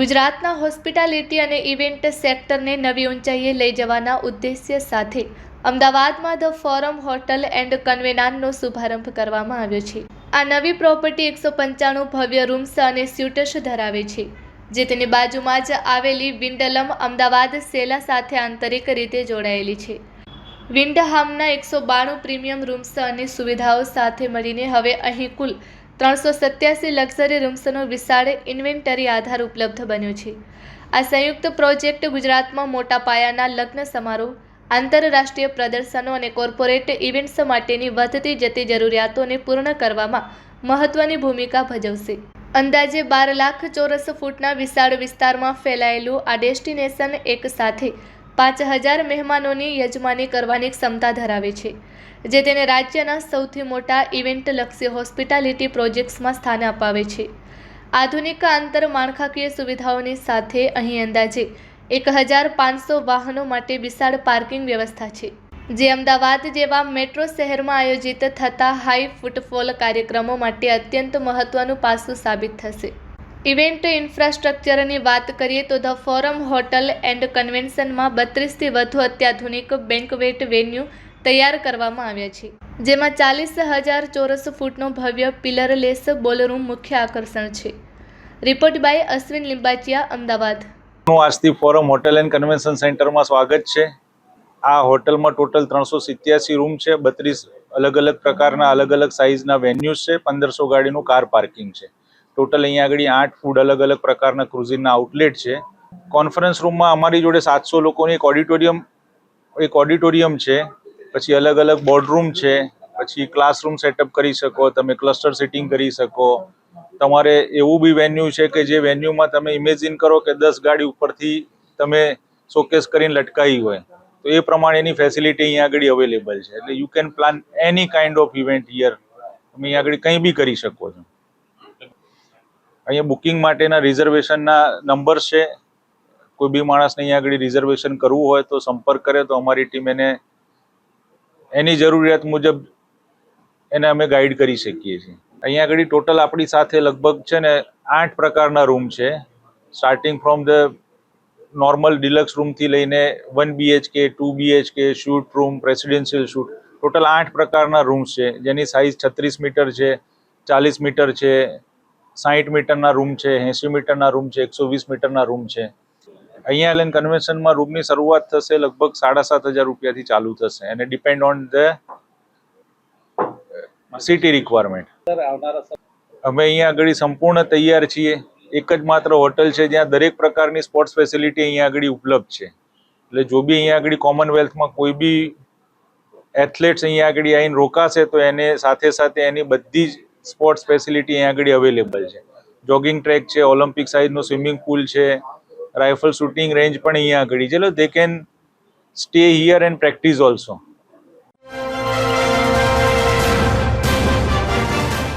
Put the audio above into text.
ગુજરાતના હોસ્પિટાલિટી અને ઇવેન્ટ સેક્ટરને નવી ઊંચાઈએ લઈ જવાના ઉદ્દેશ્ય સાથે અમદાવાદમાં ધ ફોરમ હોટલ એન્ડ કન્વેનાનનો શુભારંભ કરવામાં આવ્યો છે। આ નવી પ્રોપર્ટી 195 ભવ્ય રૂમ્સ અને સ્યુટ્સ ધરાવે છે, જે તેની બાજુમાં જ આવેલી વિન્ડલમ અમદાવાદ સેલા સાથે આંતરિક રીતે જોડાયેલી છે। વિન્ડહામના 192 પ્રીમિયમ રૂમ્સ અને સુવિધાઓ સાથે મળીને હવે અહીં કુલ 387 લક્ઝરી રૂમ્સનો વિશાળ ઇન્વેન્ટરી આધાર ઉપલબ્ધ બન્યો છે। આ સંયુક્ત પ્રોજેક્ટ ગુજરાતમાં મોટા પાયાના લગ્ન સમારોહ, આંતરરાષ્ટ્રીય પ્રદર્શનો અને કોર્પોરેટ ઇવેન્ટ્સ માટેની વધતી જતી જરૂરિયાતોને પૂર્ણ કરવામાં મહત્વની ભૂમિકા ભજવશે। અંદાજે 12 લાખ ચોરસ ફૂટના વિશાળ વિસ્તારમાં ફેલાયેલું આ ડેસ્ટિનેશન એક સાથે 5000 મહેમાનોની યજમાની કરવાની ક્ષમતા ધરાવે છે, જે તેને રાજ્યના સૌથી મોટા ઇવેન્ટલક્ષી હોસ્પિટાલિટી પ્રોજેક્ટ્સમાં સ્થાન અપાવે છે। આધુનિક આંતરમાળખાકીય સુવિધાઓની સાથે અહીં અંદાજે 1500 વાહનો માટે વિશાળ પાર્કિંગ વ્યવસ્થા છે, જે અમદાવાદ જેવા મેટ્રો શહેરમાં આયોજિત થતા હાઈ ફૂટફોલ કાર્યક્રમો માટે અત્યંત મહત્વનું પાસું સાબિત થશે। ઇવેન્ટ ઇન્ફ્રાસ્ટ્રક્ચરની વાત કરીએ તો ધ ફોરમ હોટલ એન્ડ કન્વેન્શનમાં 32થી વધુ અત્યાધુનિક બેન્ક્વેટ વેન્યુ તૈયાર કરવામાં આવ્યા છે, જેમાં 40,000 ચોરસ ફૂટનો ભવ્ય પિલરલેસ બોલરૂમ મુખ્ય આકર્ષણ છે। Report by Ashwin Limbachiya, Ahmedabad. આજથી ફોરમ હોટલ એન્ડ કન્વેન્શન સેન્ટરમાં સ્વાગત છે। આ હોટલમાં ટોટલ 387 રૂમ છે, 32 અલગ અલગ પ્રકારના અલગ અલગ સાઇઝના વેન્યુઝ છે, 1500 ગાડીનું કાર પાર્કિંગ છે। ટોટલ અહીંયા આગળ 8 ફૂડ અલગ અલગ પ્રકારના ક્રુઝિનના આઉટલેટ છે। કોન્ફરન્સ રૂમમાં અમારી જોડે 700 લોકોની એક ઓડિટોરિયમ છે, પછી અલગ અલગ બોર્ડરૂમ છે, પછી ક્લાસરૂમ સેટઅપ કરી શકો, તમે ક્લસ્ટર સિટિંગ કરી શકો। તમારે એવું બી વેન્યુ છે કે જે વેન્યુમાં તમે ઇમેજિન કરો કે 10 ગાડી ઉપરથી તમે શોકેસ કરીને લટકાવી હોય, તો એ પ્રમાણેની ફેસિલિટી અહીંયા આગળ અવેલેબલ છે। એટલે you can plan any kind of event here, તમે અહીંયા આગળ કંઈ બી કરી શકો છો। અહીંયા બુકિંગ માટેના રિઝર્વેશનના નંબર છે, કોઈ બી માણસને અહીંયા આગળ રિઝર્વેશન કરવું હોય તો સંપર્ક કરે તો અમારી ટીમ એને એની જરૂરિયાત મુજબ એને અમે ગાઈડ કરી શકીએ છીએ। અહીંયા આગળ ટોટલ આપણી સાથે લગભગ છે ને 8 પ્રકારના રૂમ છે, starting from the normal deluxe રૂમથી લઈને 1 BHK, 2 BHK, suite room, presidential suite, total 8 પ્રકારના રૂમ્સ છે, જેની સાઇઝ 36 મીટર છે, 40 મીટર છે, 60 મીટરના રૂમ છે, 80 મીટરના રૂમ છે, 120 મીટરના રૂમ છે। અહીંયા એલએન કન્વેન્શનમાં રૂમની શરૂઆત થશે લગભગ 7,500 રૂપિયાથી ચાલુ થશે, અને depend on the city requirement. અમે અહીંયા આગળ સંપૂર્ણ તૈયાર છીએ। એક જ માત્ર હોટલ છે જ્યાં દરેક પ્રકારની સ્પોર્ટ્સ ફેસિલિટી અહીંયા આગળ ઉપલબ્ધ છે। એટલે જો બી અહીંયા આગળ કોમનવેલ્થમાં કોઈ બી એથ્લેટ્સ અહીંયા આગળ આવીને રોકાશે તો એને સાથે સાથે એની બધી જ સ્પોર્ટ્સ ફેસિલિટી અહીંયા આગળ અવેલેબલ છે। જોગિંગ ટ્રેક છે, ઓલિમ્પિક સાઇઝનો સ્વિમિંગ પુલ છે, રાઇફલ શૂટિંગ રેન્જ પણ અહીંયા આગળ છે। They can stay here and practice also.